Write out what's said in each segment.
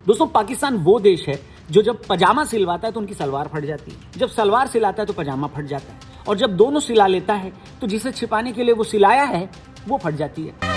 दोस्तों, पाकिस्तान वो देश है जो जब पजामा सिलवाता है तो उनकी सलवार फट जाती है, जब सलवार सिलाता है तो पजामा फट जाता है, और जब दोनों सिला लेता है तो जिसे छिपाने के लिए वो सिलाया है वो फट जाती है।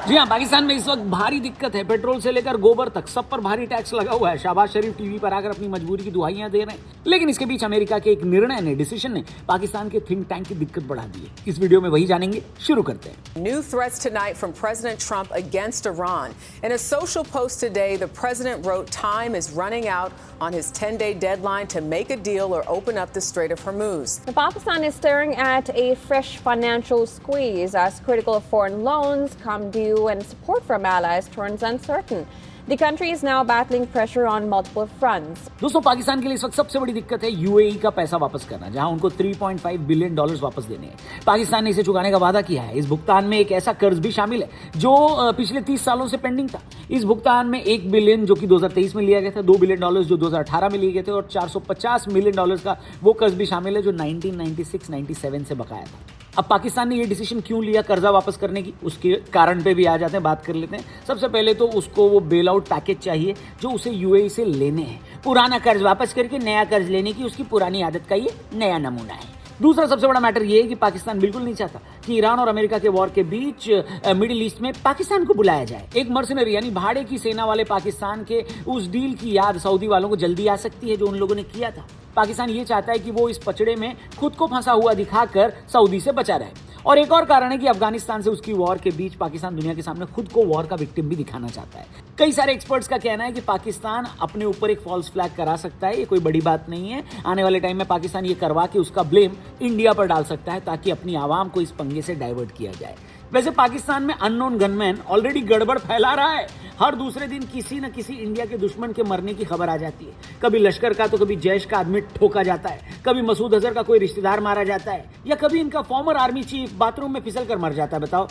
जी हाँ, पाकिस्तान में इस वक्त भारी दिक्कत है। पेट्रोल से लेकर गोबर तक सब पर भारी टैक्स लगा हुआ है। शहबाज शरीफ टीवी पर आकर अपनी मजबूरी की दुहाइयां दे रहे हैं, लेकिन इसके बीच अमेरिका के एक निर्णय ने, डिसीजन ने पाकिस्तान के थिंक टैंक की दिक्कत बढ़ा दी है। इस वीडियो में वही जानेंगे, शुरू करते हैं। New threats tonight from President Trump against Iran. In a social post today, the president wrote time is running out on his 10-day deadline to make a deal or open up the Strait of Hormuz. Pakistan is staring at a fresh financial squeeze as critical foreign loans come due and support from allies turns uncertain. The country is now battling pressure on multiple fronts. दोस्तों, पाकिस्तान के लिए इस वक्त सबसे बड़ी दिक्कत है UAE का पैसा वापस करना, जहां उनको 3.5 बिलियन डॉलर्स वापस देने हैं। पाकिस्तान ने इसे चुकाने का वादा किया है। इस भुगतान में एक ऐसा कर्ज भी शामिल है जो पिछले 30 सालों से पेंडिंग था। इस भुगतान में 1 बिलियन जो कि 2023 में लिया गया था, 2 बिलियन डॉलर्स जो 2018 में लिए गए थे, और 450 मिलियन डॉलर्स का वो कर्ज भी शामिल है जो 1996-97 से बकाया था। अब पाकिस्तान ने ये डिसीजन क्यों लिया कर्जा वापस करने की, उसके कारण पे भी आ जाते हैं, बात कर लेते हैं। सबसे पहले तो उसको वो बेल आउट पैकेज चाहिए जो उसे यूएई से लेने हैं। पुराना कर्ज वापस करके नया कर्ज लेने की उसकी पुरानी आदत का ये नया नमूना है। दूसरा सबसे बड़ा मैटर ये है कि पाकिस्तान बिल्कुल नहीं चाहता कि ईरान और अमेरिका के वॉर के बीच मिडिल ईस्ट में पाकिस्तान को बुलाया जाए। एक मर्सनरी यानी भाड़े की सेना वाले पाकिस्तान के उस डील की याद सऊदी वालों को जल्दी आ सकती है जो उन लोगों ने किया था। पाकिस्तान ये चाहता है कि वो इस पचड़े में खुद को फंसा हुआ दिखाकर सऊदी से बचा रहे। और एक और कारण है कि अफगानिस्तान से उसकी वॉर के बीच पाकिस्तान दुनिया के सामने खुद को वॉर का विक्टिम भी दिखाना चाहता है। कई सारे एक्सपर्ट्स का कहना है कि पाकिस्तान अपने ऊपर एक फॉल्स फ्लैग करा सकता है। ये कोई बड़ी बात नहीं है। आने वाले टाइम में पाकिस्तान ये करवा के उसका ब्लेम इंडिया पर डाल सकता है ताकि अपनी आवाम को इस पंगे से डाइवर्ट किया जाए। वैसे पाकिस्तान में अननोन गनमैन ऑलरेडी गड़बड़ फैला रहा है। हर दूसरे दिन किसी न किसी इंडिया के दुश्मन के मरने की खबर आ जाती है। कभी लश्कर का तो कभी जैश का आदमी ठोका जाता है, कभी मसूद अजहर का कोई रिश्तेदार मारा जाता है, या कभी इनका फॉर्मर आर्मी चीफ बाथरूम में फिसल कर मर जाता है। बताओ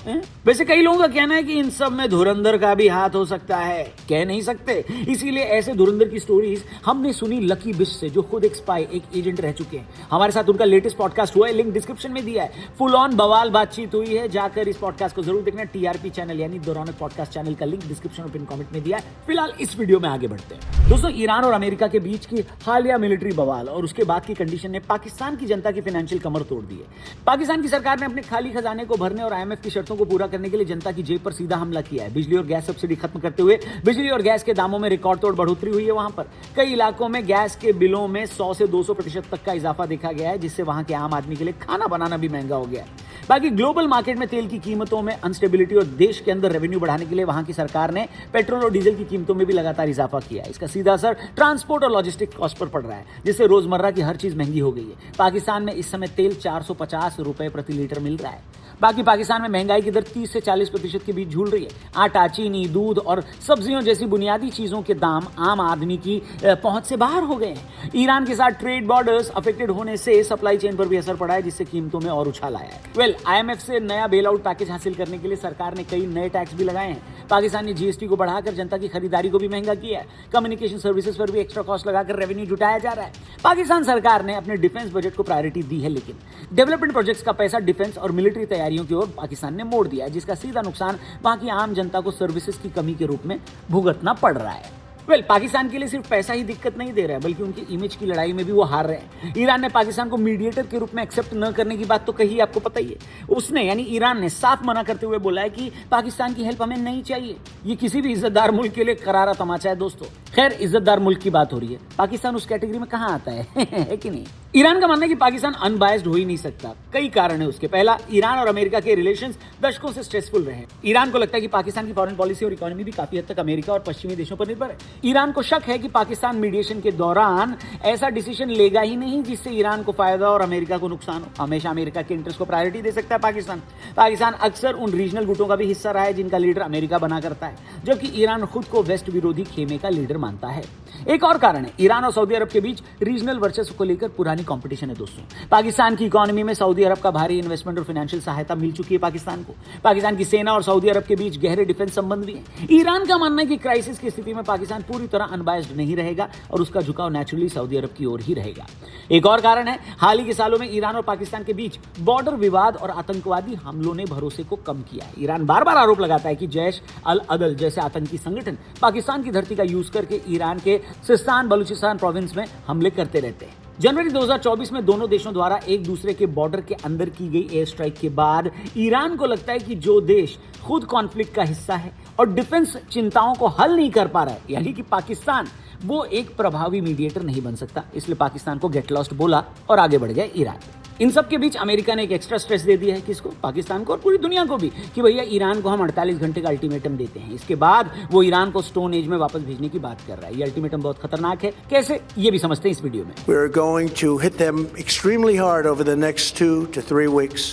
वैसे कई लोगों का कहना है कि इन सब में धुरंधर का भी हाथ हो सकता है। कह नहीं सकते, इसीलिए ऐसे धुरंधर की स्टोरीज हमने सुनी लकी बिश से, जो खुद एक स्पाई, एक एजेंट रह चुके हैं। हमारे साथ उनका लेटेस्ट पॉडकास्ट हुआ है, लिंक डिस्क्रिप्शन में दिया है। फुल ऑन बवाल बातचीत हुई है, जाकर इस पॉडकास्ट को जरूर देखना। टीआरपी चैनल यानी द रौनक पॉडकास्ट चैनल का लिंक डिस्क्रिप्शन और पिन कमेंट में दिया है। फिलहाल इस वीडियो में आगे बढ़ते हैं। दोस्तों, ईरान और अमेरिका के बीच की हालिया मिलिट्री बवाल और उसके बाद की कंडीशन ने पाकिस्तान की जनता की फाइनेंशियल कमर तोड़ दी है। पाकिस्तान की सरकार ने अपने खाली खजाने को भरने और आईएमएफ की शर्तों को पूरा करने के लिए जनता की जेब पर सीधा हमला किया है। बिजली और गैस सब्सिडी खत्म करते हुए बिजली और गैस के दामों में रिकॉर्ड तोड़ बढ़ोतरी हुई है। वहां पर कई इलाकों में गैस के बिलों में 100 से 200% तक का इजाफा देखा गया है, जिससे वहां के आम आदमी के लिए खाना बनाना भी महंगा हो गया है। बाकी ग्लोबल मार्केट में तेल की कीमतों में अनस्टेबिलिटी और देश के अंदर रेवेन्यू बढ़ाने के लिए वहां की सरकार ने पेट्रोल और डीजल की कीमतों में भी लगातार इजाफा किया है। इसका सीधा असर ट्रांसपोर्ट और लॉजिस्टिक कॉस्ट पर पड़ रहा है, जिससे रोजमर्रा की हर चीज महंगी हो गई है। पाकिस्तान में इस समय तेल 450 रुपए प्रति लीटर मिल रहा है। बाकी पाकिस्तान में महंगाई की दर 30 से 40% के बीच झूल रही है। आटा, चीनी, दूध और सब्जियों जैसी बुनियादी चीजों के दाम आम आदमी की पहुंच से बाहर हो गए हैं। ईरान के साथ ट्रेड बॉर्डर्स अफेक्टेड होने से सप्लाई चेन पर भी असर पड़ा है, जिससे कीमतों में और उछाल आया है। आईएमएफ से नया बेल आउट पैकेज हासिल करने के लिए सरकार ने कई नए टैक्स भी लगाए हैं। पाकिस्तान ने जीएसटी को बढ़ाकर जनता की खरीदारी को भी महंगा किया है। कम्युनिकेशन सर्विसेज पर भी एक्स्ट्रा कॉस्ट लगाकर रेवेन्यू जुटाया जा रहा है। पाकिस्तान सरकार ने अपने डिफेंस बजट को प्रायोरिटी दी है, लेकिन डेवलपमेंट प्रोजेक्ट्स का पैसा डिफेंस और मिलिट्री तैयारियों की ओर पाकिस्तान ने मोड़ दिया है, जिसका सीधा नुकसान वहां की आम जनता को सर्विसेज की कमी के रूप में भुगतना पड़ रहा है। पाकिस्तान के लिए सिर्फ पैसा ही दिक्कत नहीं दे रहा है, बल्कि उनकी इमेज की लड़ाई में भी वो हार रहे हैं। ईरान ने पाकिस्तान को मीडिएटर के रूप में एक्सेप्ट न करने की बात तो कही, आपको पता ही है। उसने यानी ईरान ने साफ मना करते हुए बोला है कि पाकिस्तान की हेल्प हमें नहीं चाहिए। ये किसी भी इज्जतदार मुल्क के लिए करारा तमाचा है दोस्तों। खैर, इज्जतदार मुल्क की बात हो रही है, पाकिस्तान उस कैटेगरी में कहां आता है कि नहीं? ईरान का मानना है कि पाकिस्तान अनबायस्ड हो ही नहीं सकता। कई कारण है उसके। पहला, ईरान और अमेरिका के रिलेशंस दशकों से स्ट्रेसफुल रहे हैं। ईरान को लगता है कि पाकिस्तान की फॉरेन पॉलिसी और इकोनॉमी भी काफी हद तक अमेरिका और पश्चिमी देशों पर निर्भर है। ईरान को शक है कि पाकिस्तान मीडिएशन के दौरान ऐसा डिसीजन लेगा ही नहीं जिससे ईरान को फायदा और अमेरिका को नुकसान हो। हमेशा अमेरिका के इंटरेस्ट को प्रायोरिटी दे सकता है पाकिस्तान अक्सर उन रीजनल गुटों का भी हिस्सा रहा है जिनका लीडर अमेरिका बना करता है, जबकि ईरान खुद को वेस्ट विरोधी खेमे का लीडर मानता है। एक और कारण है ईरान और सऊदी अरब के बीच रीजनल वर्चस्व को लेकर पुरानी कंपटीशन है दोस्तों। पाकिस्तान की इकोनॉमी में सऊदी अरब का भारी इन्वेस्टमेंट और फाइनेंशियल सहायता मिल चुकी है पाकिस्तान को। पाकिस्तान की सेना और सऊदी अरब के बीच गहरे डिफेंस संबंध भी हैं। ईरान का मानना है कि क्राइसिस की स्थिति में पाकिस्तान पूरी तरह अनबायस्ड नहीं रहेगा और उसका झुकाव नेचुरली सऊदी अरब की ओर ही रहेगा। एक और कारण है हाल ही के सालों में ईरान और पाकिस्तान के बीच बॉर्डर विवाद और आतंकवादी हमलों ने भरोसे को कम किया है। ईरान बार बार आरोप लगाता है कि जैश अल अदल जैसे आतंकी संगठन पाकिस्तान की धरती का यूज करके ईरान के सिस्तान बलूचिस्तान प्रोविंस में हमले करते रहते हैं। जनवरी 2024 में दोनों देशों द्वारा एक दूसरे के बॉर्डर के अंदर की गई एयर स्ट्राइक के बाद ईरान को लगता है कि जो देश खुद कॉन्फ्लिक्ट का हिस्सा है और डिफेंस चिंताओं को हल नहीं कर पा रहा है, यानी कि पाकिस्तान, वो एक प्रभावी मीडिएटर नहीं बन सकता। इसलिए पाकिस्तान को गेट लॉस्ट बोला और आगे बढ़ गया ईरान। इन सब के बीच अमेरिका ने एक एक्स्ट्रा स्ट्रेस दे दिया है किसको? पाकिस्तान को और पूरी दुनिया को भी, कि भैया ईरान को हम 48 घंटे का अल्टीमेटम देते हैं। इसके बाद वो ईरान को स्टोन एज में वापस भेजने की बात कर रहा है। ये अल्टीमेटम बहुत खतरनाक है। कैसे, ये भी समझते हैं इस वीडियो में। We're going to hit them extremely hard over the next 2 to 3 weeks.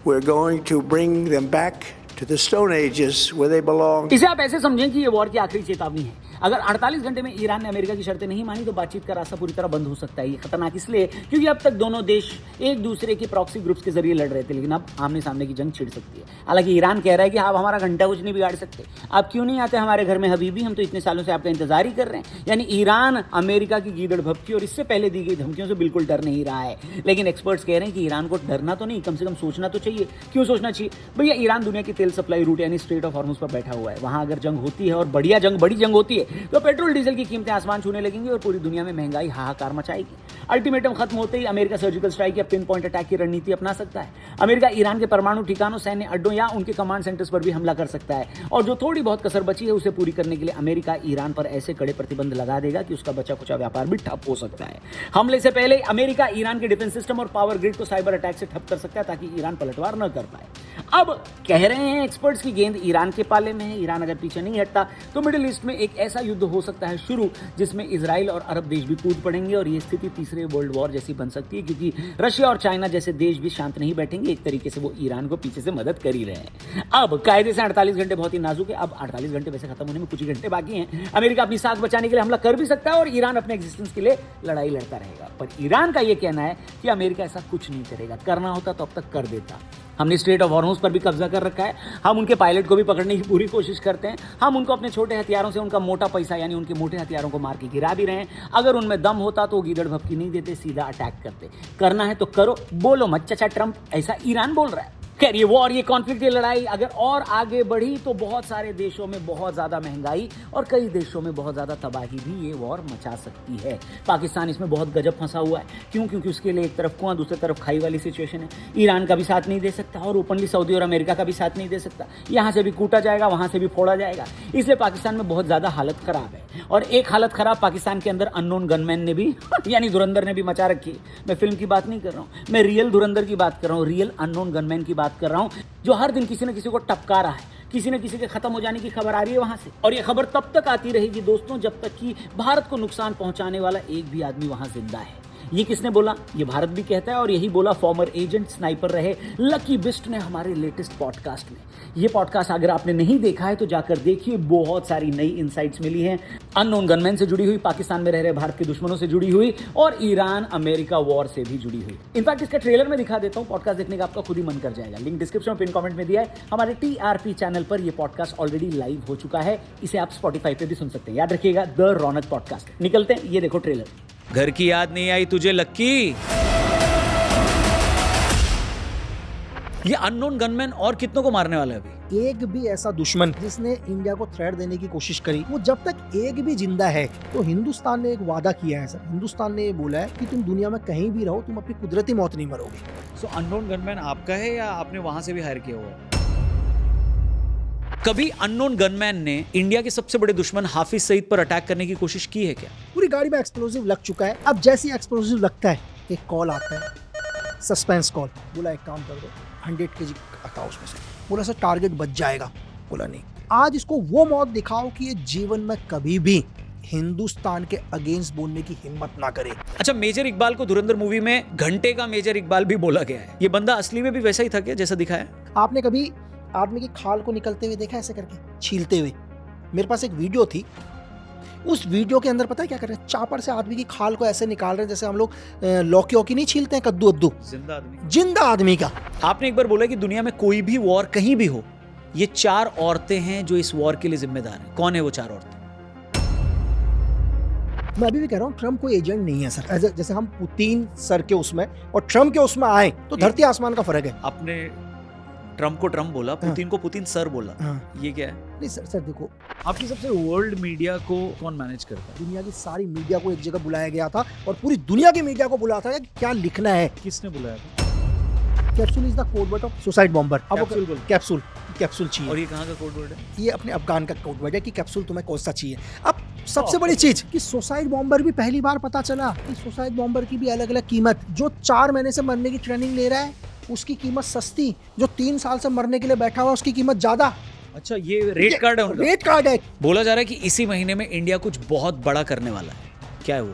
We're going to bring them back to the Stone Ages where they belong. इसे आप ऐसे समझें कि ये वॉर की आखिरी चेतावनी है। अगर 48 घंटे में ईरान ने अमेरिका की शर्तें नहीं मानी तो बातचीत का रास्ता पूरी तरह बंद हो सकता है। ये खतरनाक इसलिए क्योंकि अब तक दोनों देश एक दूसरे के प्रॉक्सी ग्रुप्स के जरिए लड़ रहे थे, लेकिन अब आमने सामने की जंग छिड़ सकती है। हालांकि ईरान कह रहा है कि आप हमारा घंटा कुछ नहीं बिगाड़ सकते, आप क्यों नहीं आते हमारे घर में हबीबी, हम तो इतने सालों से आपका इंतजार ही कर रहे हैं। यानी ईरान अमेरिका की गीदड़ भभकी और इससे पहले दी गई धमकियों से बिल्कुल डर नहीं रहा है। लेकिन एक्सपर्ट्स कह रहे हैं कि ईरान को डरना तो नहीं, कम से कम सोचना तो चाहिए। क्यों सोचना चाहिए? भैया ईरान दुनिया की तेल सप्लाई रूट यानी स्ट्रेट ऑफ हॉर्मुज पर बैठा हुआ है। वहां अगर जंग होती है और बड़ी जंग होती है तो पेट्रोल डीजल की कीमतें आसमान छूने लगेंगी और पूरी दुनिया में महंगाई हाहाकार मचाएगी। अल्टीमेटम खत्म होते ही अमेरिका सर्जिकल स्ट्राइक या पिन पॉइंट अटैक की रणनीति अपना सकता है। अमेरिका ईरान के परमाणु ठिकानों, सैन्य अड्डों या उनके कमांड सेंटर्स पर भी हमला कर सकता है और जो थोड़ी बहुत कसर बची है उसे पूरी करने के लिए अमेरिका ईरान पर ऐसे कड़े प्रतिबंध लगा देगा कि उसका बचा कुचा व्यापार भी ठप हो सकता है। हमले से पहले अमेरिका ईरान के डिफेंस सिस्टम और पावर ग्रिड को साइबर अटैक से ठप कर सकता है ताकि ईरान पलटवार न कर पाए। अब कह रहे हैं एक्सपर्ट्स की गेंद ईरान के पाले में है। ईरान अगर पीछे नहीं हटता तो मिडिल ईस्ट में एक ऐसा युद्ध हो सकता है शुरू जिसमें इजराइल और अरब देश भी कूद पड़ेंगे और ये स्थिति तीसरे वर्ल्ड वॉर जैसी बन सकती है, क्योंकि रशिया और चाइना जैसे देश भी शांत नहीं बैठेंगे। एक तरीके से वो ईरान को पीछे से मदद कर ही रहे हैं। अब कायदे से 48 घंटे बहुत ही नाजुक है। अब 48 घंटे वैसे खत्म होने में कुछ ही घंटे बाकी हैं। अमेरिका अपनी साख बचाने के लिए हमला कर भी सकता है और ईरान अपने एग्जिस्टेंस के लिए लड़ाई लड़ता रहेगा। पर ईरान का यह कहना है कि अमेरिका ऐसा कुछ नहीं करेगा, करना होता तो अब तक कर देता। हमने स्ट्रेट ऑफ हॉर्मुज पर भी कब्जा कर रखा है, हम उनके पायलट को भी पकड़ने की पूरी कोशिश करते हैं, हम उनको अपने छोटे हथियारों से उनका मोटा पैसा यानी उनके मोटे हथियारों को मार के गिरा भी रहे हैं। अगर उनमें दम होता तो गीदड़ भपकी नहीं देते, सीधा अटैक करते। करना है तो करो, बोलो मत चाचा ट्रंप, ऐसा ईरान बोल रहा है। खैर ये वॉर, ये कॉन्फ्लिक्ट, ये लड़ाई अगर और आगे बढ़ी तो बहुत सारे देशों में बहुत ज्यादा महंगाई और कई देशों में बहुत ज्यादा तबाही भी ये वॉर मचा सकती है। पाकिस्तान इसमें बहुत गजब फंसा हुआ है। क्यों? क्योंकि उसके लिए एक तरफ कुआं दूसरी तरफ खाई वाली सिचुएशन है। ईरान का भी साथ नहीं दे सकता और ओपनली सऊदी और अमेरिका का भी साथ नहीं दे सकता। यहाँ से भी कूटा जाएगा, वहां से भी फोड़ा जाएगा। इसलिए पाकिस्तान में बहुत ज्यादा हालत खराब है। और एक हालत खराब पाकिस्तान के अंदर अननोन गनमैन ने भी यानी धुरंधर ने भी मचा रखी है। मैं फिल्म की बात नहीं कर रहा हूँ, मैं रियल धुरंधर की बात कर रहा हूँ, रियल अननोन गनमैन की बात कर रहा हूँ, जो हर दिन किसी न किसी को टपका रहा है। किसी न किसी के खत्म हो जाने की खबर आ रही है वहां से, और ये खबर तब तक आती रहेगी दोस्तों जब तक कि भारत को नुकसान पहुंचाने वाला एक भी आदमी वहां जिंदा है। ये किसने बोला? ये भारत भी कहता है और यही बोला फॉर्मर एजेंट स्नाइपर रहे लकी बिस्ट ने हमारे लेटेस्ट पॉडकास्ट में। ये पॉडकास्ट अगर आपने नहीं देखा है तो जाकर देखिए, बहुत सारी नई इनसाइट्स मिली हैं, अननोन गनमैन से जुड़ी हुई, पाकिस्तान में रह रहे भारत के दुश्मनों से जुड़ी हुई और ईरान अमेरिका वॉर से भी जुड़ी हुई। इनफैक्ट इसका ट्रेलर में दिखा देता हूं, पॉडकास्ट देखने का आपका खुद ही मन कर जाएगा। लिंक डिस्क्रिप्शन में पिन कमेंट में दिया है। हमारे TRP चैनल पर यह पॉडकास्ट ऑलरेडी लाइव हो चुका है, इसे आप स्पॉटिफाई पे भी सुन सकते हैं। याद रखिएगा, द रौनक पॉडकास्ट। निकलते हैं, ये देखो ट्रेलर। घर की याद नहीं आई तुझे लक्की? ये अननोन गनमैन और कितनों को मारने वाला है अभी? एक भी ऐसा दुश्मन जिसने इंडिया को थ्रेट देने की कोशिश करी, वो जब तक एक भी जिंदा है तो हिंदुस्तान ने एक वादा किया है सर। हिंदुस्तान ने ये बोला है कि तुम दुनिया में कहीं भी रहो, तुम अपनी कुदरती मौत नहीं मरोगे। सो अननोन गनमैन आपका है या आपने वहां से भी हायर किया हुआ है? कभी अननोन गनमैन ने इंडिया के सबसे बड़े दुश्मन हाफिज सईद पर अटैक करने की कोशिश की है क्या? पूरी गाड़ी में एक्सप्लोजिव लग चुका है। अब जैसे एक्सप्लोजिव लगता है एक कॉल आता है, सस्पेंस कॉल। बोला एक काम कर दो, 100 kg आता उसमें से। बोला सर टारगेट बच जाएगा। बोला नहीं, आज इसको वो मौत दिखाओ कि ये जीवन में कभी भी हिंदुस्तान के अगेंस्ट बोलने की हिम्मत ना करे। अच्छा, मेजर इकबाल को धुरंधर मूवी में घंटे का मेजर इकबाल भी बोला गया है। ये बंदा असली में भी वैसा ही था क्या जैसा दिखाया? आपने कभी आदमी की खाल को निकलते हुए देखा ऐसे करके, छीलते हुए? मेरे पास एक वीडियो थी, उस वीडियो के अंदर पता है क्या कर रहे हैं, चापर से आदमी की खाल को ऐसे निकाल रहे हैं जैसे हम लोग लौकी वौकी नहीं छीलते हैं, कद्दू अद्दू, जिंदा आदमी का। आपने एक बार बोला कि दुनिया में कोई भी वॉर कहीं भी हो, ये 4 औरतें हैं जो इस वॉर के लिए जिम्मेदार हैं। कौन है वो 4 औरतें? मैं अभी भी कह रहा हूँ ट्रम्प कोई एजेंट नहीं है सर। जैसे हम पुतिन सर के उसमें और ट्रम्प के उसमें आए तो धरती आसमान का फर्क है। आपने ट्रम्प को ट्रम्प बोला, पुतिन को पुतिन सर बोला, ये क्या है? नहीं सर देखो, आपकी सबसे वर्ल्ड मीडिया को कौन मैनेज करता है? दुनिया की सारी मीडिया को एक जगह बुलाया गया था और पूरी दुनिया की मीडिया को बुलाया था कि क्या लिखना है। किसने बुलाया? Capsule is the code word of suicide bomber. अब कैप्सूल बोल। कैप्सूल चाहिए। और ये कहाँ का कोड वर्ड है? ये अपने अफगान का कोड वर्ड है कि कैप्सूल तुम्हें कौन सा चाहिए। अब सबसे बड़ी चीज कि सुसाइड बॉम्बर भी पहली बार पता चला कि सुसाइड बॉम्बर की भी अलग अलग कीमत। जो 4 महीने से मरने की ट्रेनिंग ले रहा है उसकी कीमत सस्ती, जो 3 साल से मरने के लिए बैठा हुआ उसकी कीमत ज्यादा। अच्छा, ये रेट कार्ड है उनका? रेट कार्ड है। बोला जा रहा है कि इसी महीने में इंडिया कुछ बहुत बड़ा करने वाला है। क्या है वो?